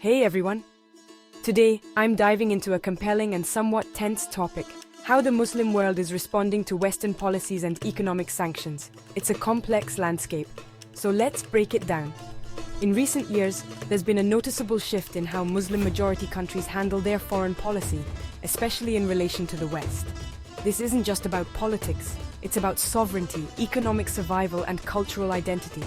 Hey everyone! Today, I'm diving into a compelling and somewhat tense topic: how the Muslim world is responding to Western policies and economic sanctions. It's a complex landscape, so let's break it down. In recent years, there's been a noticeable shift in how Muslim-majority countries handle their foreign policy, especially in relation to the West. This isn't just about politics, it's about sovereignty, economic survival, and cultural identity.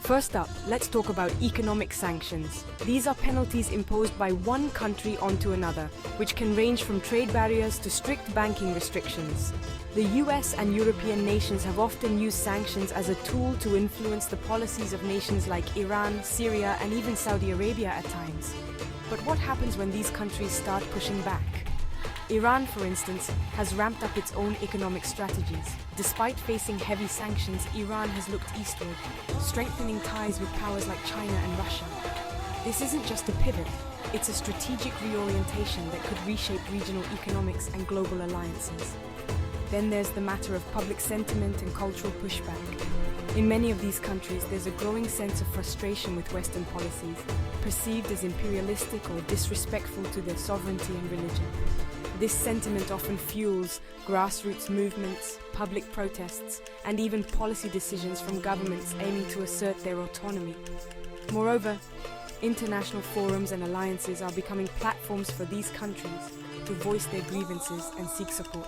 First up, let's talk about economic sanctions. These are penalties imposed by one country onto another, which can range from trade barriers to strict banking restrictions. The US and European nations have often used sanctions as a tool to influence the policies of nations like Iran, Syria, and even Saudi Arabia at times. But what happens when these countries start pushing back? Iran, for instance, has ramped up its own economic strategies. Despite facing heavy sanctions, Iran has looked eastward, strengthening ties with powers like China and Russia. This isn't just a pivot, it's a strategic reorientation that could reshape regional economics and global alliances. Then there's the matter of public sentiment and cultural pushback. In many of these countries, there's a growing sense of frustration with Western policies, perceived as imperialistic or disrespectful to their sovereignty and religion. This sentiment often fuels grassroots movements, public protests, and even policy decisions from governments aiming to assert their autonomy. Moreover, international forums and alliances are becoming platforms for these countries to voice their grievances and seek support.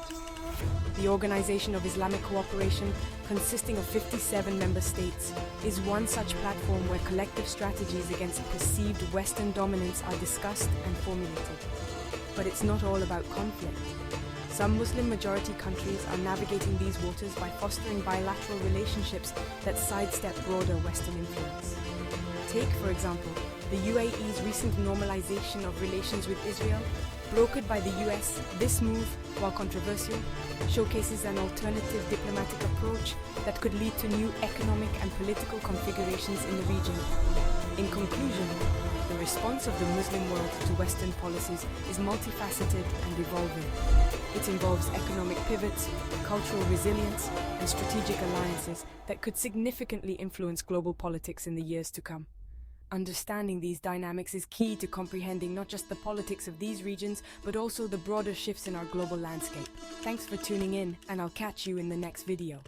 The Organization of Islamic Cooperation, consisting of 57 member states, is one such platform where collective strategies against perceived Western dominance are discussed and formulated. But it's not all about conflict. Some Muslim-majority countries are navigating these waters by fostering bilateral relationships that sidestep broader Western influence. Take, for example, the UAE's recent normalization of relations with Israel, brokered by the US. This move, while controversial, showcases an alternative diplomatic approach that could lead to new economic and political configurations in the region. In conclusion, the response of the Muslim world to Western policies is multifaceted and evolving. It involves economic pivots, cultural resilience, and strategic alliances that could significantly influence global politics in the years to come. Understanding these dynamics is key to comprehending not just the politics of these regions, but also the broader shifts in our global landscape. Thanks for tuning in, and I'll catch you in the next video.